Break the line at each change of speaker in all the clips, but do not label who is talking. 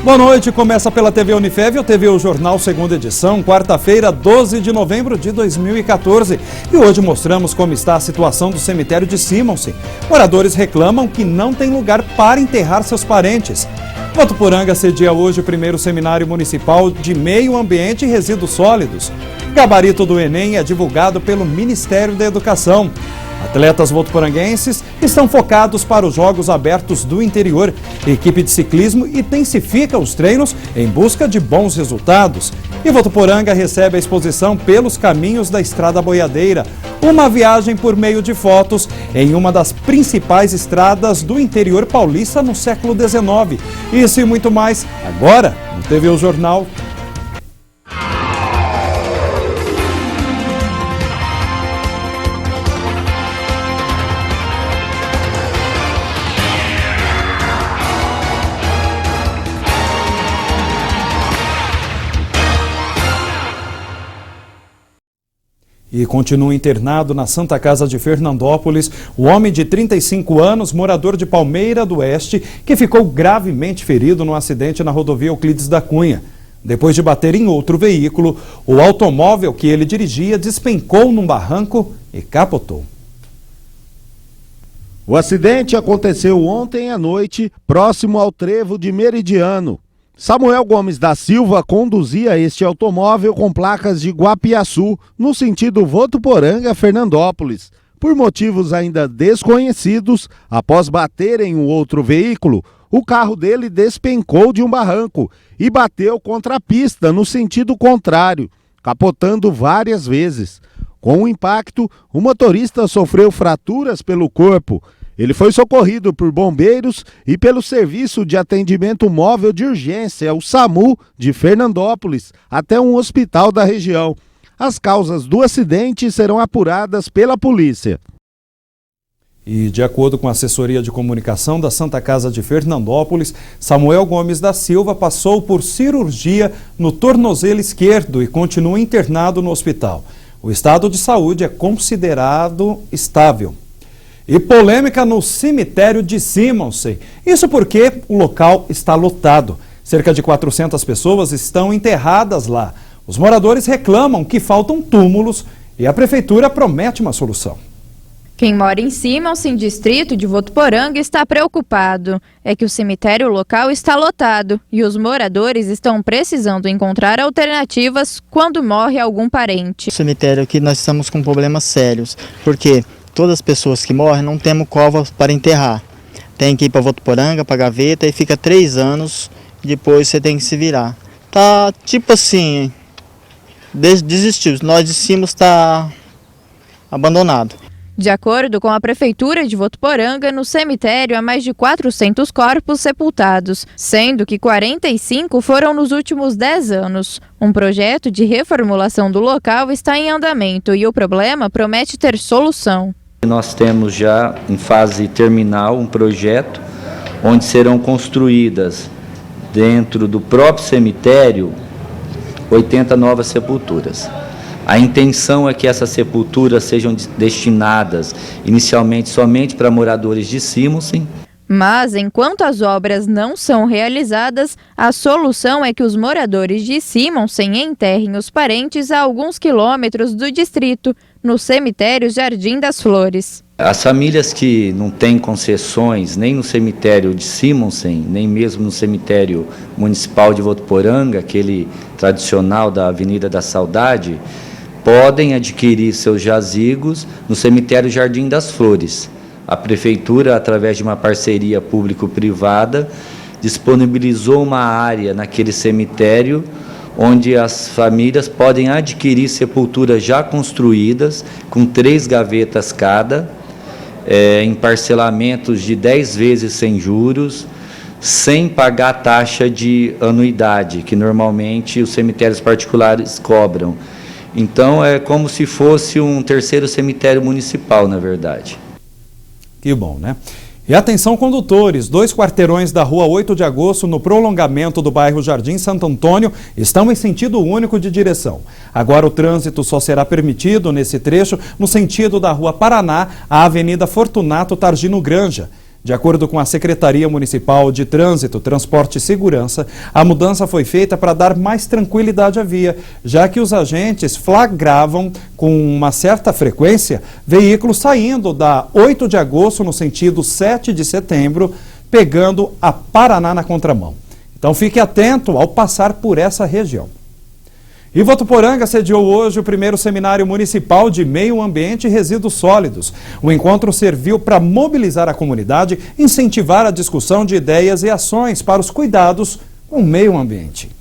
Boa noite, começa pela TV Unifev, o TV O Jornal, segunda edição, quarta-feira, 12 de novembro de 2014. E hoje mostramos como está a situação do cemitério de Simonsen. Moradores reclamam que não tem lugar para enterrar seus parentes. Votuporanga cedia hoje o primeiro seminário municipal de Meio Ambiente e Resíduos Sólidos. Gabarito do Enem é divulgado pelo Ministério da Educação. Atletas votuporanguenses estão focados para os Jogos Abertos do Interior. Equipe de ciclismo intensifica os treinos em busca de bons resultados. E Votuporanga recebe a exposição Pelos Caminhos da Estrada Boiadeira, uma viagem por meio de fotos em uma das principais estradas do interior paulista no século XIX. Isso e muito mais agora no TV O Jornal. E continua internado na Santa Casa de Fernandópolis o homem de 35 anos, morador de Palmeira do Oeste, que ficou gravemente ferido no acidente na rodovia Euclides da Cunha. Depois de bater em outro veículo, o automóvel que ele dirigia despencou num barranco e capotou.
O acidente aconteceu ontem à noite, próximo ao trevo de Meridiano. Samuel Gomes da Silva conduzia este automóvel com placas de Guapiaçu, no sentido Votuporanga-Fernandópolis. Por motivos ainda desconhecidos, após bater em um outro veículo, o carro dele despencou de um barranco e bateu contra a pista no sentido contrário, capotando várias vezes. Com o impacto, o motorista sofreu fraturas pelo corpo. Ele foi socorrido por bombeiros e pelo Serviço de Atendimento Móvel de Urgência, o SAMU, de Fernandópolis, até um hospital da região. As causas do acidente serão apuradas pela polícia.
E de acordo com a assessoria de comunicação da Santa Casa de Fernandópolis, Samuel Gomes da Silva passou por cirurgia no tornozelo esquerdo e continua internado no hospital. O estado de saúde é considerado estável. E polêmica no cemitério de Simonsen. Isso porque o local está lotado. Cerca de 400 pessoas estão enterradas lá. Os moradores reclamam que faltam túmulos e a prefeitura promete uma solução.
Quem mora em Simonsen, distrito de Votuporanga, está preocupado. É que o cemitério local está lotado e os moradores estão precisando encontrar alternativas quando morre algum parente.
No cemitério aqui nós estamos com problemas sérios, porque todas as pessoas que morrem não temos cova para enterrar. Tem que ir para Votuporanga, para Gaveta, e fica 3 anos, depois você tem que se virar. Tá tipo assim, desistiu. Nós de cima está abandonado.
De acordo com a Prefeitura de Votuporanga, no cemitério há mais de 400 corpos sepultados, sendo que 45 foram nos últimos 10 anos. Um projeto de reformulação do local está em andamento e o problema promete ter solução.
Nós temos já em fase terminal um projeto onde serão construídas dentro do próprio cemitério 80 novas sepulturas. A intenção é que essas sepulturas sejam destinadas inicialmente somente para moradores de Simonsen.
Mas, enquanto as obras não são realizadas, a solução é que os moradores de Simonsen enterrem os parentes a alguns quilômetros do distrito, no cemitério Jardim das Flores.
As famílias que não têm concessões nem no cemitério de Simonsen, nem mesmo no cemitério municipal de Votuporanga, aquele tradicional da Avenida da Saudade, podem adquirir seus jazigos no cemitério Jardim das Flores. A Prefeitura, através de uma parceria público-privada, disponibilizou uma área naquele cemitério onde as famílias podem adquirir sepulturas já construídas, com 3 gavetas cada, em parcelamentos de 10 vezes sem juros, sem pagar taxa de anuidade, que normalmente os cemitérios particulares cobram. Então, é como se fosse um terceiro cemitério municipal, na verdade.
Que bom, né? E atenção, condutores, 2 quarteirões da rua 8 de agosto, no prolongamento do bairro Jardim Santo Antônio, estão em sentido único de direção. Agora o trânsito só será permitido nesse trecho no sentido da rua Paraná à Avenida Fortunato Targino Granja. De acordo com a Secretaria Municipal de Trânsito, Transporte e Segurança, a mudança foi feita para dar mais tranquilidade à via, já que os agentes flagravam com uma certa frequência veículos saindo da 8 de agosto no sentido 7 de setembro, pegando a Paraná na contramão. Então fique atento ao passar por essa região. E Votuporanga sediou hoje o primeiro Seminário Municipal de Meio Ambiente e Resíduos Sólidos. O encontro serviu para mobilizar a comunidade, incentivar a discussão de ideias e ações para os cuidados com o meio ambiente.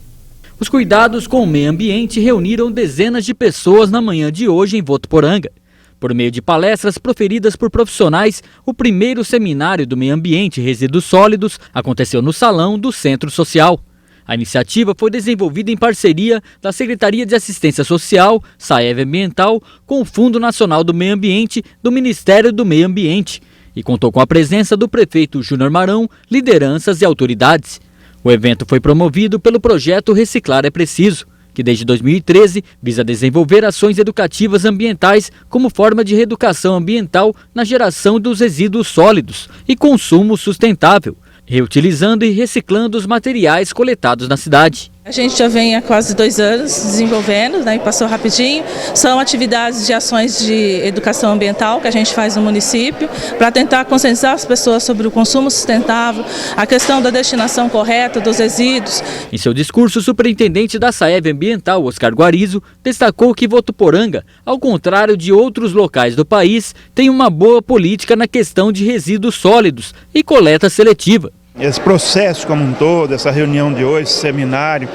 Os cuidados com o meio ambiente reuniram dezenas de pessoas na manhã de hoje em Votuporanga. Por meio de palestras proferidas por profissionais, o primeiro Seminário do Meio Ambiente e Resíduos Sólidos aconteceu no Salão do Centro Social. A iniciativa foi desenvolvida em parceria da Secretaria de Assistência Social, SAEV Ambiental, com o Fundo Nacional do Meio Ambiente do Ministério do Meio Ambiente e contou com a presença do prefeito Júnior Marão, lideranças e autoridades. O evento foi promovido pelo projeto Reciclar é Preciso, que desde 2013 visa desenvolver ações educativas ambientais como forma de reeducação ambiental na geração dos resíduos sólidos e consumo sustentável, reutilizando e reciclando os materiais coletados na cidade.
A gente já vem há quase 2 anos desenvolvendo, né, e passou rapidinho. São atividades de ações de educação ambiental que a gente faz no município para tentar conscientizar as pessoas sobre o consumo sustentável, a questão da destinação correta dos resíduos.
Em seu discurso, o superintendente da SAEV Ambiental, Oscar Guarizo, destacou que Votuporanga, ao contrário de outros locais do país, tem uma boa política na questão de resíduos sólidos e coleta seletiva.
Esse processo como um todo, essa reunião de hoje, esse seminário,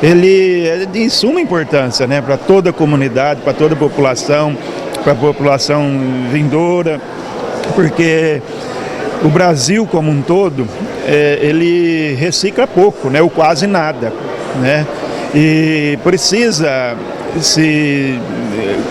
ele é de suma importância, né, para toda a comunidade, para toda a população, para a população vindoura, porque o Brasil como um todo, ele recicla pouco, né, ou quase nada, né, e precisa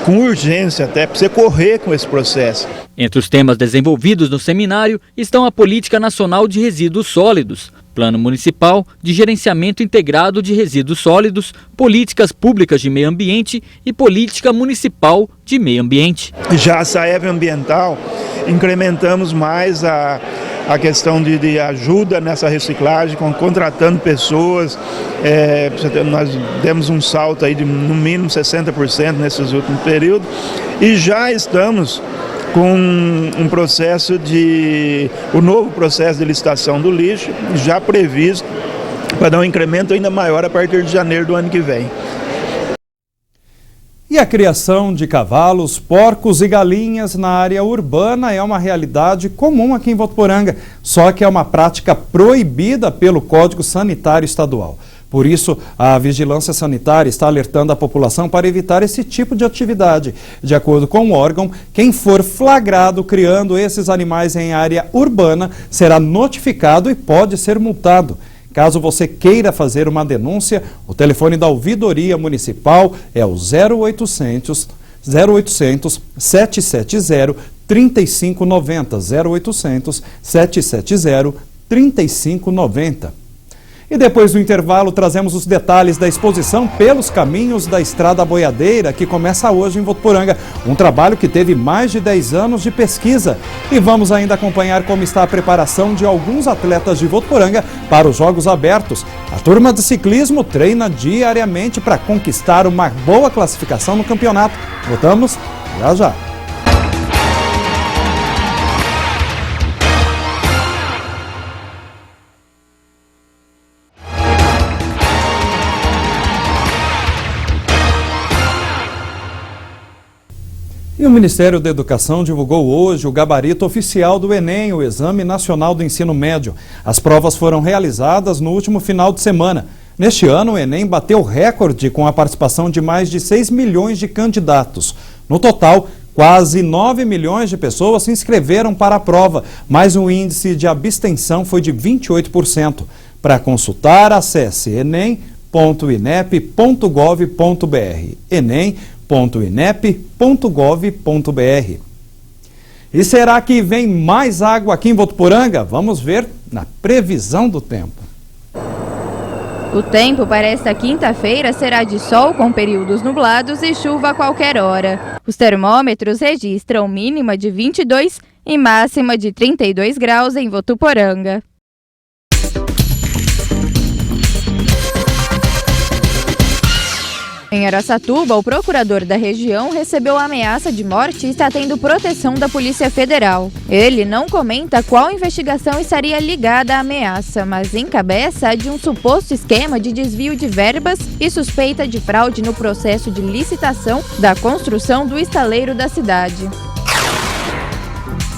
com urgência até, precisa correr com esse processo.
Entre os temas desenvolvidos no seminário estão a Política Nacional de Resíduos Sólidos, Plano Municipal de Gerenciamento Integrado de Resíduos Sólidos, Políticas Públicas de Meio Ambiente e Política Municipal de Meio Ambiente.
Já a SAEV Ambiental, incrementamos mais a questão de ajuda nessa reciclagem, contratando pessoas, nós demos um salto aí de no mínimo 60% nesses últimos períodos e já estamos com o novo processo de licitação do lixo já previsto para dar um incremento ainda maior a partir de janeiro do ano que vem.
E a criação de cavalos, porcos e galinhas na área urbana é uma realidade comum aqui em Votuporanga, só que é uma prática proibida pelo Código Sanitário Estadual. Por isso, a Vigilância Sanitária está alertando a população para evitar esse tipo de atividade. De acordo com o órgão, quem for flagrado criando esses animais em área urbana será notificado e pode ser multado. Caso você queira fazer uma denúncia, o telefone da Ouvidoria Municipal é o 0800 770 3590, 0800 770 3590. E depois do intervalo, trazemos os detalhes da exposição Pelos Caminhos da Estrada Boiadeira, que começa hoje em Votuporanga. Um trabalho que teve mais de 10 anos de pesquisa. E vamos ainda acompanhar como está a preparação de alguns atletas de Votuporanga para os Jogos Abertos. A turma de ciclismo treina diariamente para conquistar uma boa classificação no campeonato. Voltamos já já. E o Ministério da Educação divulgou hoje o gabarito oficial do Enem, o Exame Nacional do Ensino Médio. As provas foram realizadas no último final de semana. Neste ano, o Enem bateu recorde com a participação de mais de 6 milhões de candidatos. No total, quase 9 milhões de pessoas se inscreveram para a prova, mas o índice de abstenção foi de 28%. Para consultar, acesse enem.inep.gov.br. enem.inep.gov.br. E será que vem mais água aqui em Votuporanga? Vamos ver na previsão do tempo.
O tempo para esta quinta-feira será de sol com períodos nublados e chuva a qualquer hora. Os termômetros registram mínima de 22 e máxima de 32 graus em Votuporanga. Em Araçatuba, o procurador da região recebeu ameaça de morte e está tendo proteção da Polícia Federal. Ele não comenta qual investigação estaria ligada à ameaça, mas encabeça a de um suposto esquema de desvio de verbas e suspeita de fraude no processo de licitação da construção do estaleiro da cidade.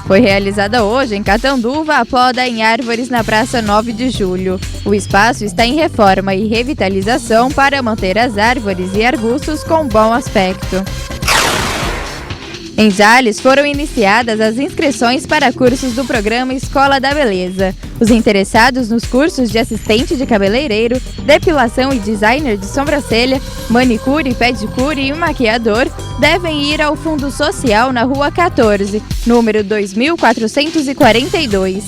Foi realizada hoje em Catanduva a poda em árvores na Praça 9 de Julho. O espaço está em reforma e revitalização para manter as árvores e arbustos com bom aspecto. Em Jales foram iniciadas as inscrições para cursos do programa Escola da Beleza. Os interessados nos cursos de assistente de cabeleireiro, depilação e designer de sobrancelha, manicure, pedicure e maquiador devem ir ao Fundo Social na Rua 14, número 2442.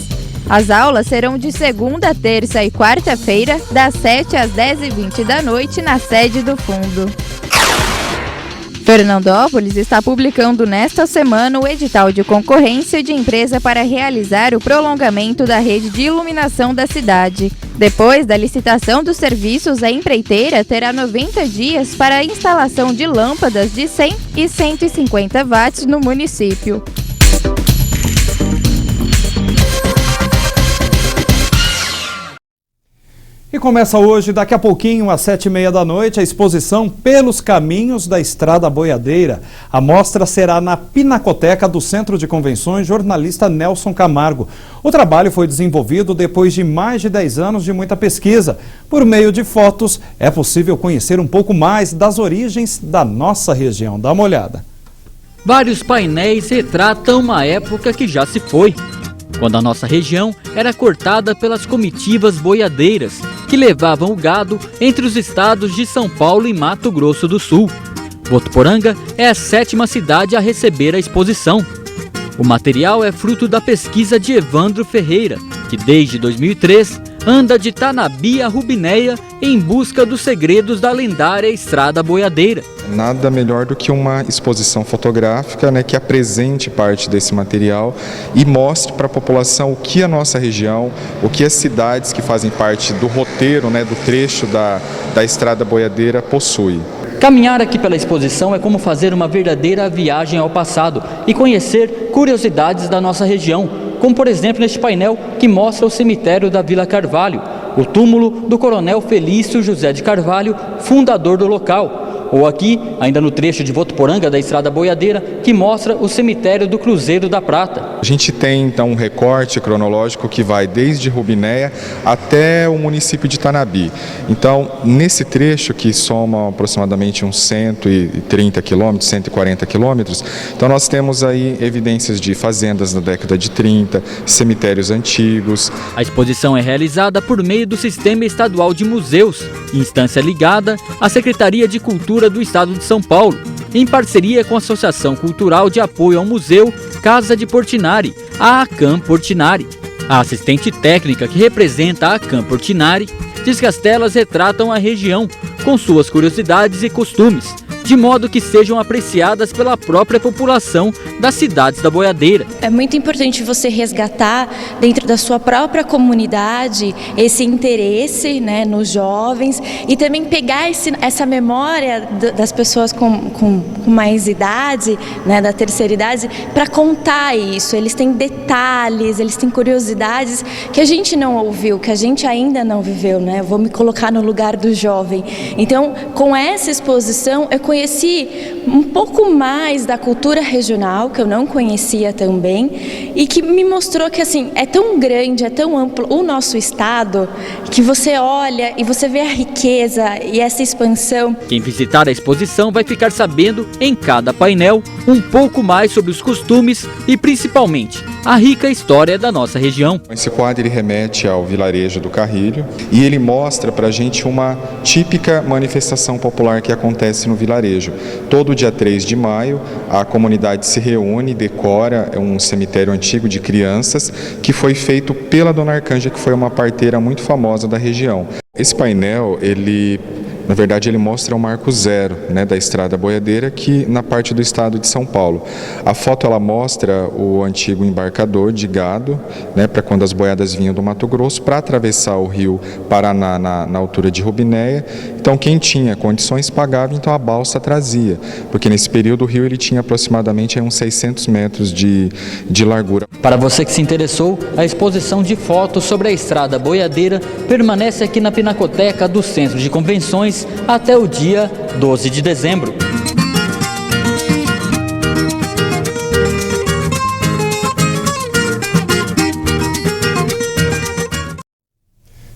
As aulas serão de segunda, terça e quarta-feira, das 7 às 10h20 da noite, na sede do fundo. Fernandópolis está publicando nesta semana o edital de concorrência de empresa para realizar o prolongamento da rede de iluminação da cidade. Depois da licitação dos serviços, a empreiteira terá 90 dias para a instalação de lâmpadas de 100 e 150 watts no município.
E começa hoje, daqui a pouquinho, às 7h30 da noite, a exposição Pelos Caminhos da Estrada Boiadeira. A mostra será na Pinacoteca do Centro de Convenções Jornalista Nelson Camargo. O trabalho foi desenvolvido depois de mais de 10 anos de muita pesquisa. Por meio de fotos, é possível conhecer um pouco mais das origens da nossa região. Dá uma olhada.
Vários painéis retratam uma época que já se foi, quando a nossa região era cortada pelas comitivas boiadeiras, que levavam o gado entre os estados de São Paulo e Mato Grosso do Sul. Votuporanga é a 7ª cidade a receber a exposição. O material é fruto da pesquisa de Evandro Ferreira, que desde 2003 anda de Tanabi a Rubinéia em busca dos segredos da lendária Estrada Boiadeira.
Nada melhor do que uma exposição fotográfica, que apresente parte desse material e mostre para a população o que a nossa região, o que as cidades que fazem parte do roteiro, do trecho da Estrada Boiadeira possui.
Caminhar aqui pela exposição é como fazer uma verdadeira viagem ao passado e conhecer curiosidades da nossa região, como por exemplo neste painel que mostra o cemitério da Vila Carvalho, o túmulo do coronel Felício José de Carvalho, fundador do local. Ou aqui, ainda no trecho de Votuporanga da Estrada Boiadeira, que mostra o cemitério do Cruzeiro da Prata.
A gente tem então um recorte cronológico que vai desde Rubinéia até o município de Tanabi. Então, nesse trecho que soma aproximadamente uns 130 quilômetros, 140 quilômetros, então nós temos aí evidências de fazendas da década de 30, cemitérios antigos.
A exposição é realizada por meio do Sistema Estadual de Museus, instância ligada à Secretaria de Cultura do Estado de São Paulo, em parceria com a Associação Cultural de Apoio ao Museu Casa de Portinari, a ACAM Portinari. A assistente técnica que representa a ACAM Portinari diz que as telas retratam a região, com suas curiosidades e costumes, de modo que sejam apreciadas pela própria população das cidades da boiadeira.
É muito importante você resgatar dentro da sua própria comunidade esse interesse nos jovens e também pegar essa memória das pessoas com mais idade, da terceira idade, para contar isso. Eles têm detalhes, eles têm curiosidades que a gente não ouviu, que a gente ainda não viveu. Eu vou me colocar no lugar do jovem. Então, com essa exposição, eu conheci um pouco mais da cultura regional, que eu não conhecia também, e que me mostrou que é tão grande, é tão amplo o nosso estado, que você olha e você vê a riqueza e essa expansão.
Quem visitar a exposição vai ficar sabendo, em cada painel, um pouco mais sobre os costumes e, principalmente, a rica história da nossa região.
Esse quadro ele remete ao vilarejo do Carrilho e ele mostra para a gente uma típica manifestação popular que acontece no vilarejo. Todo dia 3 de maio, a comunidade se reúne e decora um cemitério antigo de crianças que foi feito pela Dona Arcanja, que foi uma parteira muito famosa da região. Esse painel, na verdade, ele mostra o marco zero, né, da Estrada Boiadeira, que na parte do estado de São Paulo. A foto ela mostra o antigo embarcador de gado, né, para quando as boiadas vinham do Mato Grosso, para atravessar o rio Paraná na altura de Rubinéia. Então, quem tinha condições pagava, então a balsa trazia, porque nesse período o rio ele tinha aproximadamente uns 600 metros de largura.
Para você que se interessou, a exposição de fotos sobre a Estrada Boiadeira permanece aqui na Pinacoteca do Centro de Convenções até o dia 12 de dezembro.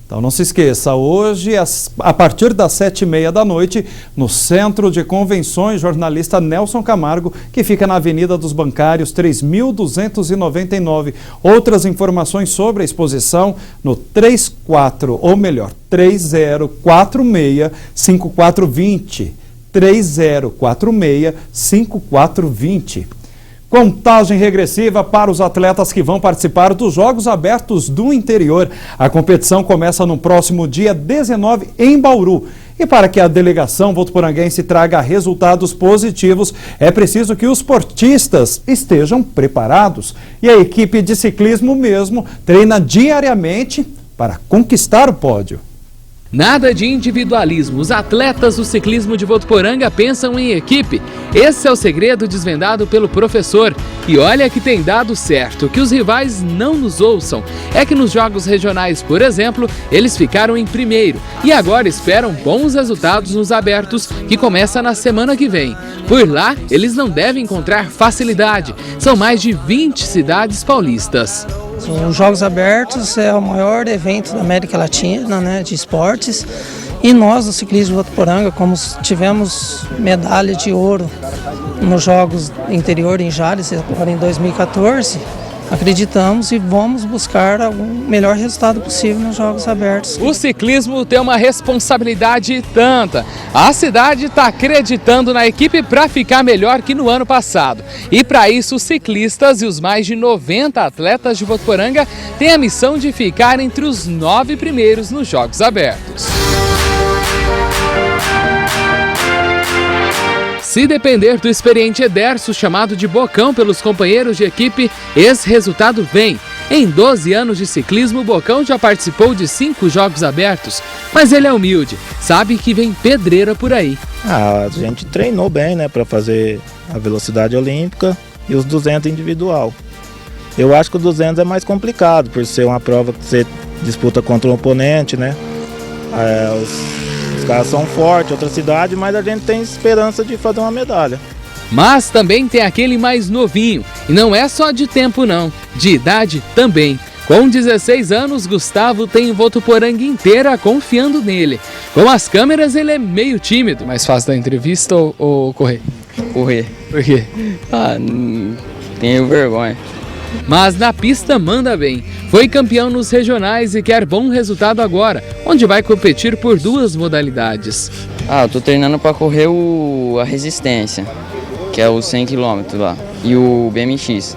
Então não se esqueça, hoje, a partir das 7h30 da noite, no Centro de Convenções, jornalista Nelson Camargo, que fica na Avenida dos Bancários, 3.299. Outras informações sobre a exposição no 3046-5420. 3046-5420. Contagem regressiva para os atletas que vão participar dos Jogos Abertos do Interior. A competição começa no próximo dia 19 em Bauru. E para que a delegação votuporanguense traga resultados positivos, é preciso que os portistas estejam preparados. E a equipe de ciclismo mesmo treina diariamente para conquistar o pódio.
Nada de individualismo. Os atletas do ciclismo de Votuporanga pensam em equipe. Esse é o segredo desvendado pelo professor. E olha que tem dado certo, que os rivais não nos ouçam. É que nos jogos regionais, por exemplo, eles ficaram em primeiro. E agora esperam bons resultados nos abertos, que começa na semana que vem. Por lá, eles não devem encontrar facilidade. São mais de 20 cidades paulistas.
Os Jogos Abertos é o maior evento da América Latina, né, de esportes, e nós do ciclismo de Votuporanga, como tivemos medalha de ouro nos Jogos Interior em Jales, agora em 2014, acreditamos e vamos buscar o melhor resultado possível nos Jogos Abertos.
O ciclismo tem uma responsabilidade tanta. A cidade está acreditando na equipe para ficar melhor que no ano passado. E para isso, os ciclistas e os mais de 90 atletas de Votuporanga têm a missão de ficar entre os 9 primeiros nos Jogos Abertos. Se depender do experiente Ederso, chamado de Bocão pelos companheiros de equipe, esse resultado vem. Em 12 anos de ciclismo, o Bocão já participou de 5 Jogos Abertos, mas ele é humilde, sabe que vem pedreira por aí.
A gente treinou bem, né, para fazer a velocidade olímpica e os 200 individual. Eu acho que o 200 é mais complicado, por ser uma prova que você disputa contra um oponente, né? Os caras são fortes, outra cidade, mas a gente tem esperança de fazer uma medalha.
Mas também tem aquele mais novinho, e não é só de tempo não, de idade também. Com 16 anos, Gustavo tem Votuporanga inteira confiando nele. Com as câmeras ele é meio tímido.
Mais fácil da entrevista ou correr?
Correr.
Por quê?
Tenho vergonha.
Mas na pista manda bem. Foi campeão nos regionais e quer bom resultado agora, onde vai competir por 2 modalidades.
Eu tô treinando para correr a resistência, que é os 100 km lá, e o BMX.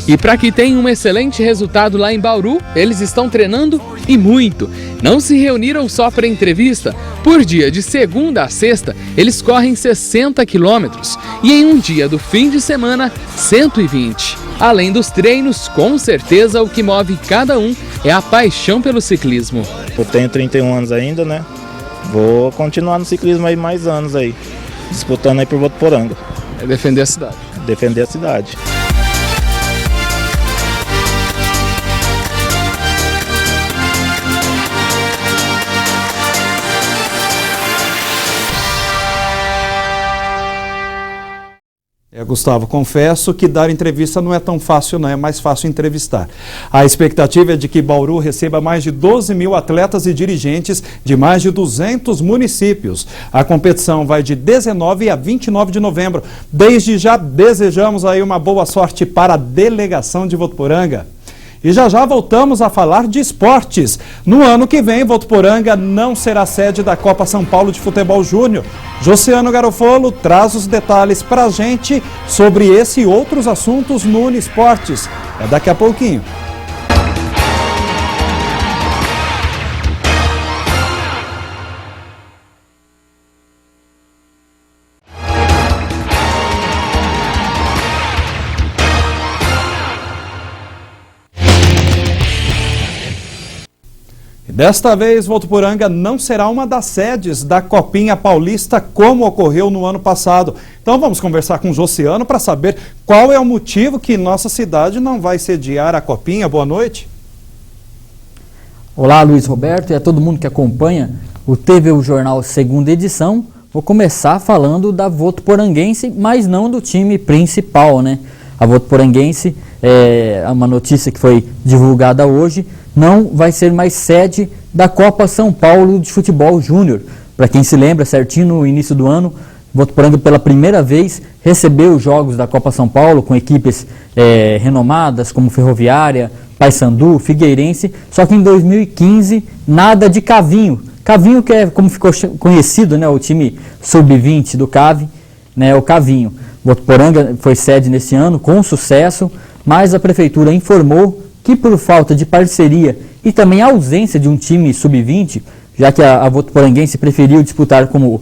E para que tenha um excelente resultado lá em Bauru, eles estão treinando e muito. Não se reuniram só para entrevista. Por dia, de segunda a sexta, eles correm 60 quilômetros. E em um dia do fim de semana, 120. Além dos treinos, com certeza o que move cada um é a paixão pelo ciclismo.
Eu tenho 31 anos ainda, né? Vou continuar no ciclismo aí mais anos aí, disputando aí por Votuporanga.
É defender a cidade.
Defender a cidade.
Gustavo, confesso que dar entrevista não é tão fácil, não é mais fácil entrevistar. A expectativa é de que Bauru receba mais de 12 mil atletas e dirigentes de mais de 200 municípios. A competição vai de 19 a 29 de novembro. Desde já desejamos aí uma boa sorte para a delegação de Votuporanga. E já voltamos a falar de esportes. No ano que vem, Votuporanga não será sede da Copa São Paulo de Futebol Júnior. Josiano Garofolo traz os detalhes para a gente sobre esse e outros assuntos no Uniesportes. É daqui a pouquinho. Desta vez, Votuporanga não será uma das sedes da Copinha Paulista, como ocorreu no ano passado. Então vamos conversar com o Josiano para saber qual é o motivo que nossa cidade não vai sediar a Copinha. Boa noite.
Olá, Luiz Roberto e a todo mundo que acompanha o TV o Jornal segunda edição. Vou começar falando da Votuporanguense, mas não do time principal, né? A Votuporanguense, é uma notícia que foi divulgada hoje, não vai ser mais sede da Copa São Paulo de Futebol Júnior. Para quem se lembra, certinho no início do ano, Votuporanga pela primeira vez recebeu os jogos da Copa São Paulo com equipes renomadas como Ferroviária, Paysandu, Figueirense, só que em 2015 nada de Cavinho. Cavinho que é como ficou conhecido, né, o time sub-20 do CAV, né, o Cavinho. Votuporanga foi sede nesse ano com sucesso, mas a prefeitura informou que por falta de parceria e também ausência de um time sub-20, já que a Votuporanguense preferiu disputar como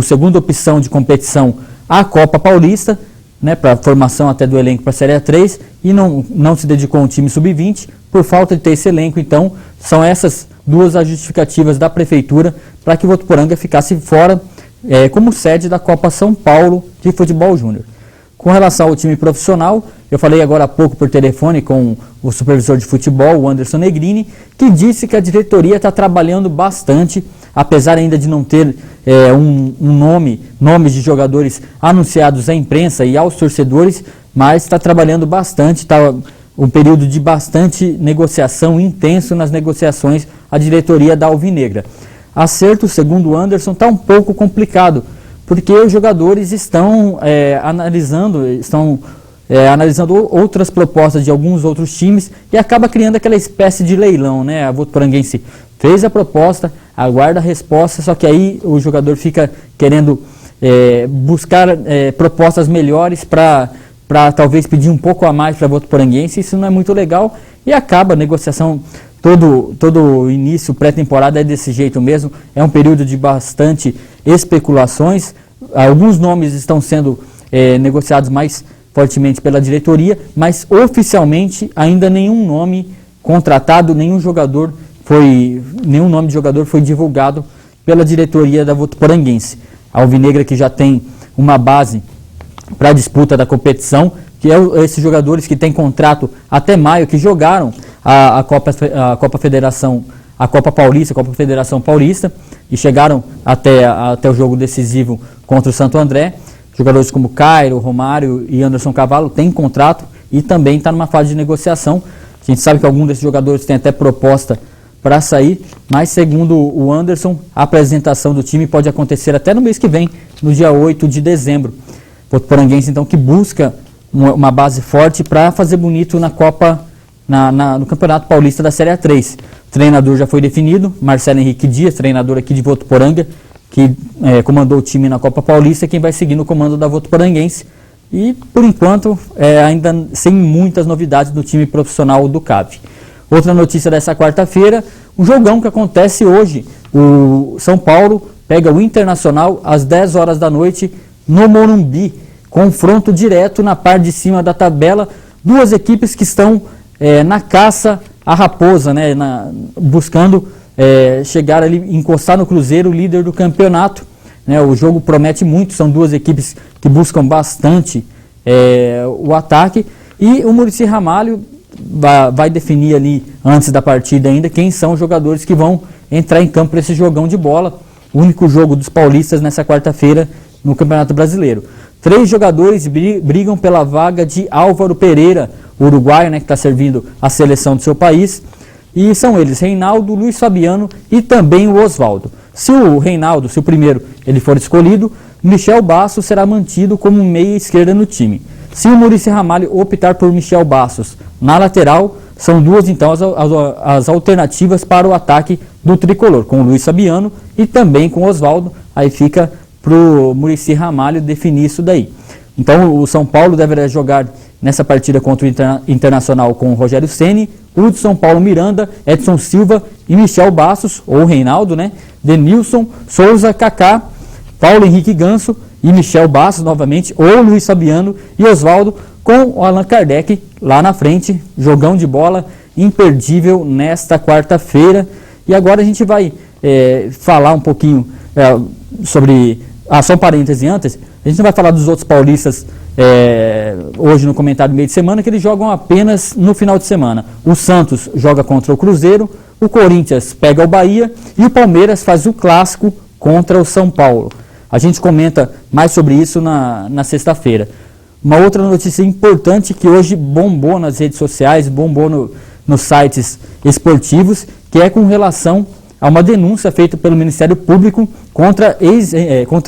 segunda opção de competição a Copa Paulista, né, para formação até do elenco para a Série A3, e não se dedicou a um time sub-20 por falta de ter esse elenco. Então, são essas duas as justificativas da prefeitura para que Votuporanga ficasse fora como sede da Copa São Paulo de Futebol Júnior. Com relação ao time profissional, eu falei agora há pouco por telefone com o supervisor de futebol, o Anderson Negrini, que disse que a diretoria está trabalhando bastante, apesar ainda de não ter nomes de jogadores anunciados à imprensa e aos torcedores, mas está trabalhando bastante, está um período de bastante negociação, intenso nas negociações, a diretoria da Alvinegra. Acerto, segundo o Anderson, está um pouco complicado, porque os jogadores estão analisando outras propostas de alguns outros times e acaba criando aquela espécie de leilão, né? A Votuporanguense fez a proposta, aguarda a resposta, só que aí o jogador fica querendo buscar propostas melhores para talvez pedir um pouco a mais para a Votuporanguense. Isso não é muito legal e acaba a negociação. Todo início pré-temporada é desse jeito mesmo, é um período de bastante especulações. Alguns nomes estão sendo negociados mais fortemente pela diretoria, mas oficialmente ainda nenhum nome contratado, nenhum nome de jogador foi divulgado pela diretoria da Votuporanguense. A Alvinegra, que já tem uma base para a disputa da competição, que é esses jogadores que têm contrato até maio, que jogaram a Copa Federação, a Copa Paulista, a Copa Federação Paulista, e chegaram até o jogo decisivo contra o Santo André. Jogadores como Cairo, Romário e Anderson Cavalo têm contrato e também está numa fase de negociação. A gente sabe que algum desses jogadores tem até proposta para sair, mas segundo o Anderson, a apresentação do time pode acontecer até no mês que vem, no dia 8 de dezembro. Votuporanguense, então, que busca uma base forte para fazer bonito na Copa, no Campeonato Paulista da Série A3. O treinador já foi definido, Marcelo Henrique Dias, treinador aqui de Votuporanga, que comandou o time na Copa Paulista, quem vai seguir no comando da Votuporanguense. E, por enquanto, ainda sem muitas novidades do time profissional do CAV. Outra notícia dessa quarta-feira, um jogão que acontece hoje. O São Paulo pega o Internacional às 10 horas da noite no Morumbi. Confronto direto na parte de cima da tabela. Duas equipes que estão na caça à raposa, né, buscando chegar ali, encostar no Cruzeiro, líder do campeonato. Né, o jogo promete muito, são duas equipes que buscam bastante o ataque. E o Muricy Ramalho vai definir ali, antes da partida ainda, quem são os jogadores que vão entrar em campo para esse jogão de bola. O único jogo dos paulistas nessa quarta-feira no Campeonato Brasileiro. 3 jogadores brigam pela vaga de Álvaro Pereira, uruguaio, né, que está servindo a seleção do seu país. E são eles, Reinaldo, Luiz Fabiano e também o Oswaldo. Se o Reinaldo, se o primeiro, ele for escolhido, Michel Bastos será mantido como meia esquerda no time. Se o Muricy Ramalho optar por Michel Bastos na lateral, são duas então as alternativas para o ataque do tricolor, com o Luiz Fabiano e também com o Oswaldo. Aí fica para o Muricy Ramalho definir isso daí. Então o São Paulo deverá jogar nessa partida contra o Internacional com o Rogério Ceni, Hudson, Paulo Miranda, Edson Silva e Michel Bastos, ou Reinaldo, né? Denilson, Souza, Kaká, Paulo Henrique Ganso e Michel Bastos novamente, ou Luiz Fabiano e Oswaldo, com o Allan Kardec lá na frente. Jogão de bola imperdível nesta quarta-feira. E agora a gente vai falar um pouquinho sobre... só um parêntese antes, a gente não vai falar dos outros paulistas hoje no comentário do meio de semana, que eles jogam apenas no final de semana. O Santos joga contra o Cruzeiro, o Corinthians pega o Bahia e o Palmeiras faz o clássico contra o São Paulo. A gente comenta mais sobre isso na sexta-feira. Uma outra notícia importante que hoje bombou nas redes sociais, bombou nos sites esportivos, que é com relação a uma denúncia feita pelo Ministério Público contra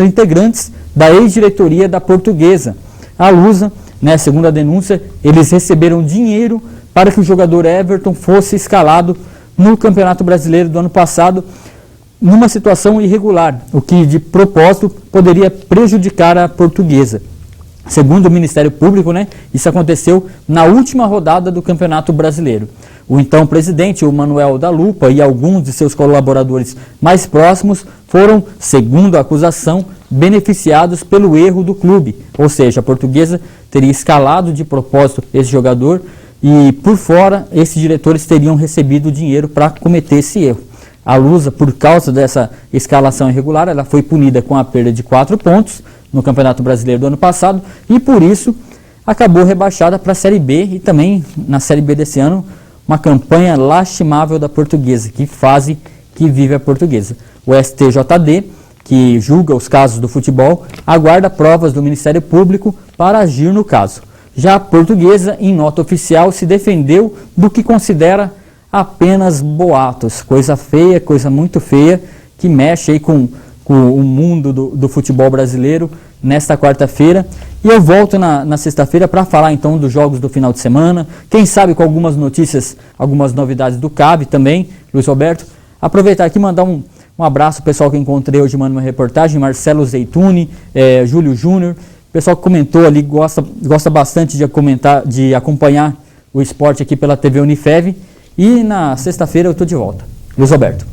integrantes da ex-diretoria da Portuguesa. A Lusa, né, segundo a denúncia, eles receberam dinheiro para que o jogador Everton fosse escalado no Campeonato Brasileiro do ano passado, numa situação irregular, o que de propósito poderia prejudicar a Portuguesa. Segundo o Ministério Público, né, isso aconteceu na última rodada do Campeonato Brasileiro. O então presidente, o Manuel da Lupa, e alguns de seus colaboradores mais próximos foram, segundo a acusação, beneficiados pelo erro do clube. Ou seja, a Portuguesa teria escalado de propósito esse jogador e, por fora, esses diretores teriam recebido dinheiro para cometer esse erro. A Lusa, por causa dessa escalação irregular, ela foi punida com a perda de 4 pontos no Campeonato Brasileiro do ano passado e, por isso, acabou rebaixada para a Série B e também, na Série B desse ano, uma campanha lastimável da Portuguesa. Que fase que vive a Portuguesa. O STJD, que julga os casos do futebol, aguarda provas do Ministério Público para agir no caso. Já a Portuguesa, em nota oficial, se defendeu do que considera apenas boatos, coisa feia, coisa muito feia, que mexe aí com o mundo do futebol brasileiro nesta quarta-feira. E eu volto na sexta-feira para falar então dos jogos do final de semana, quem sabe com algumas notícias, algumas novidades do CAB também, Luiz Roberto. Aproveitar aqui e mandar um abraço ao pessoal que encontrei hoje, mandando uma reportagem, Marcelo Zeituni, Júlio Júnior, pessoal que comentou ali, gosta bastante de acompanhar o esporte aqui pela TV Unifev. E na sexta-feira eu estou de volta. Luiz Roberto.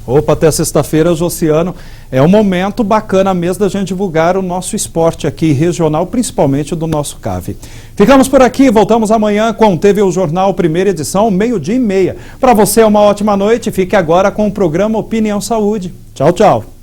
Opa, até sexta-feira, Josiano. É um momento bacana mesmo da gente divulgar o nosso esporte aqui regional, principalmente do nosso CAV. Ficamos por aqui, voltamos amanhã com o TV O Jornal, primeira edição, 12:30. Para você, uma ótima noite. Fique agora com o programa Opinião Saúde. Tchau, tchau.